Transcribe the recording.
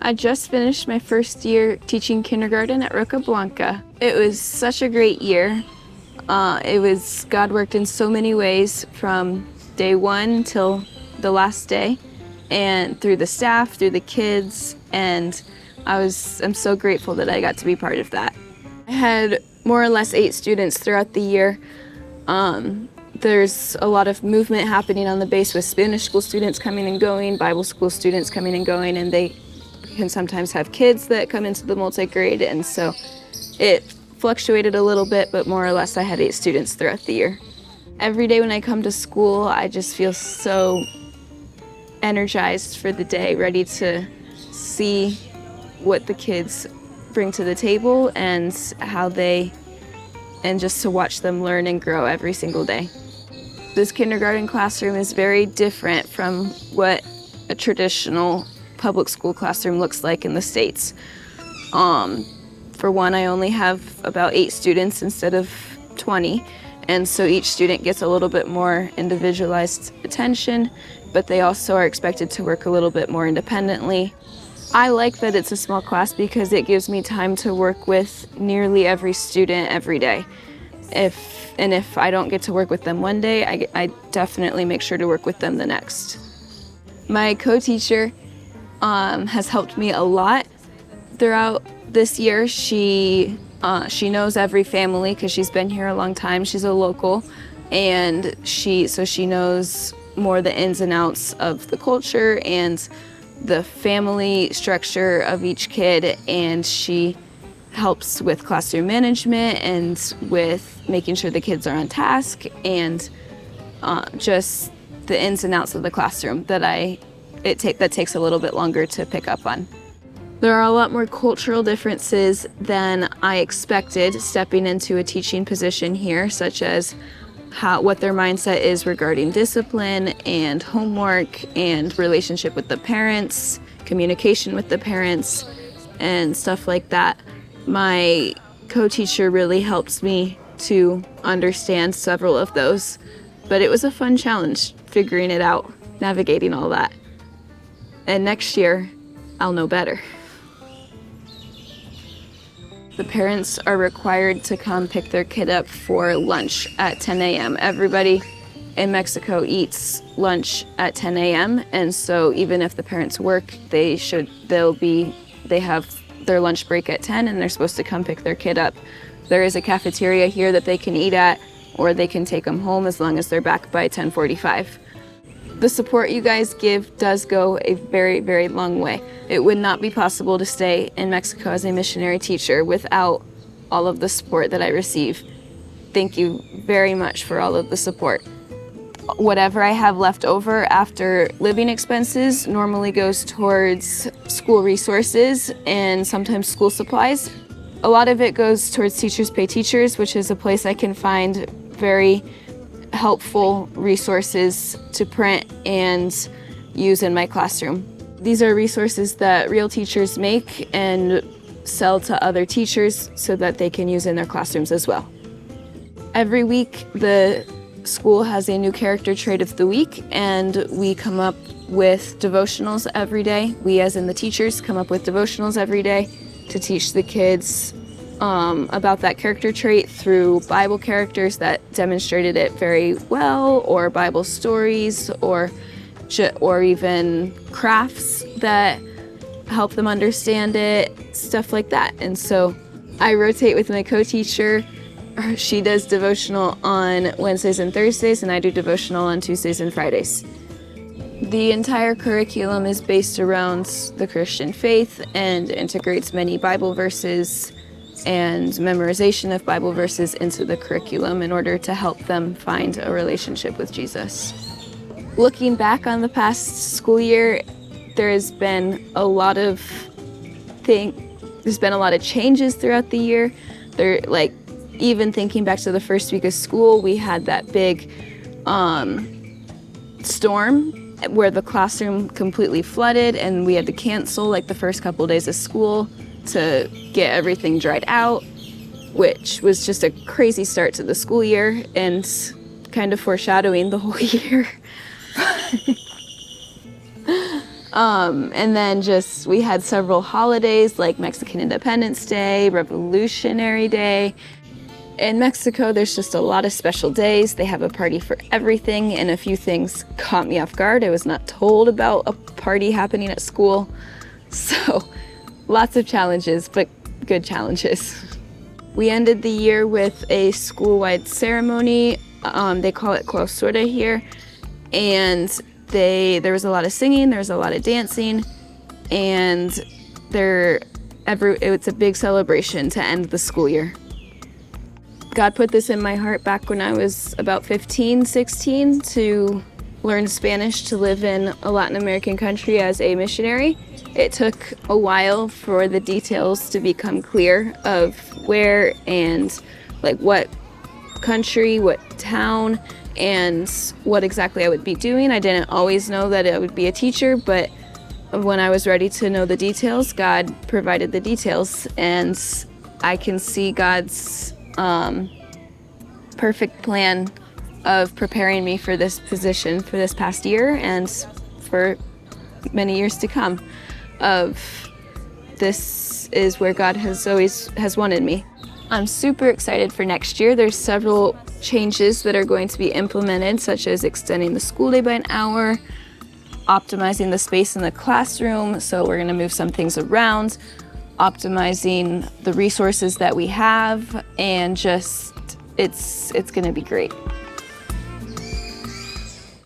I just finished my first year teaching kindergarten at Roca Blanca. It was such a great year. God worked in so many ways from day one till the last day, and through the staff, through the kids, and I'm so grateful that I got to be part of that. I had more or less 8 students throughout the year. There's a lot of movement happening on the base with Spanish school students coming and going, Bible school students coming and going, and they can sometimes have kids that come into the multi-grade, and so it fluctuated a little bit, but more or less I had 8 students throughout the year. Every day when I come to school, I just feel so energized for the day, ready to see what the kids bring to the table and just to watch them learn and grow every single day. This kindergarten classroom is very different from what a traditional public school classroom looks like in the States. For one, I only have about 8 students instead of 20, and so each student gets a little bit more individualized attention, but they also are expected to work a little bit more independently. I like that it's a small class because it gives me time to work with nearly every student every day. If I don't get to work with them one day, I definitely make sure to work with them the next. My co-teacher has helped me a lot throughout this year. She knows every family because she's been here a long time. She's a local, and she knows more the ins and outs of the culture and the family structure of each kid, and she helps with classroom management and with making sure the kids are on task and just the ins and outs of the classroom that takes a little bit longer to pick up on. There are a lot more cultural differences than I expected stepping into a teaching position here, such as what their mindset is regarding discipline and homework and relationship with the parents, communication with the parents, and stuff like that. My co-teacher really helps me to understand several of those, but it was a fun challenge figuring it out, navigating all that. And next year, I'll know better. The parents are required to come pick their kid up for lunch at 10 a.m. Everybody in Mexico eats lunch at 10 a.m. and so even if the parents work, they have their lunch break at 10 and they're supposed to come pick their kid up. There is a cafeteria here that they can eat at, or they can take them home as long as they're back by 10:45. The support you guys give does go a very, very long way. It would not be possible to stay in Mexico as a missionary teacher without all of the support that I receive. Thank you very much for all of the support. Whatever I have left over after living expenses normally goes towards school resources and sometimes school supplies. A lot of it goes towards Teachers Pay Teachers, which is a place I can find very helpful resources to print and use in my classroom. These are resources that real teachers make and sell to other teachers so that they can use in their classrooms as well. Every week, the school has a new character trait of the week, and we come up with devotionals every day. We, as in the teachers, come up with devotionals every day to teach the kids about that character trait through Bible characters that demonstrated it very well, or Bible stories, or even crafts that help them understand it, stuff like that. And so I rotate with my co-teacher. She does devotional on Wednesdays and Thursdays, and I do devotional on Tuesdays and Fridays. The entire curriculum is based around the Christian faith and integrates many Bible verses and memorization of Bible verses into the curriculum in order to help them find a relationship with Jesus. Looking back on the past school year, there's been a lot of changes throughout the year. Even thinking back to the first week of school, we had that big storm where the classroom completely flooded and we had to cancel the first couple days of school to get everything dried out, which was just a crazy start to the school year and kind of foreshadowing the whole year. And then we had several holidays like Mexican Independence Day, Revolutionary Day. In Mexico, there's just a lot of special days. They have a party for everything, and a few things caught me off guard. I was not told about a party happening at school. So lots of challenges, but good challenges. We ended the year with a school-wide ceremony. They call it clausura here. And there was a lot of singing, there was a lot of dancing, and it's a big celebration to end the school year. God put this in my heart back when I was about 15, 16 to learn Spanish to live in a Latin American country as a missionary. It took a while for the details to become clear of where and like what country, what town, and what exactly I would be doing. I didn't always know that I would be a teacher, but when I was ready to know the details, God provided the details, and I can see God's perfect plan of preparing me for this position for this past year and for many years to come. This is where God has wanted me. I'm super excited for next year. There's several changes that are going to be implemented, such as extending the school day by an hour, optimizing the space in the classroom, so we're going to move some things around, optimizing the resources that we have, and just it's going to be great.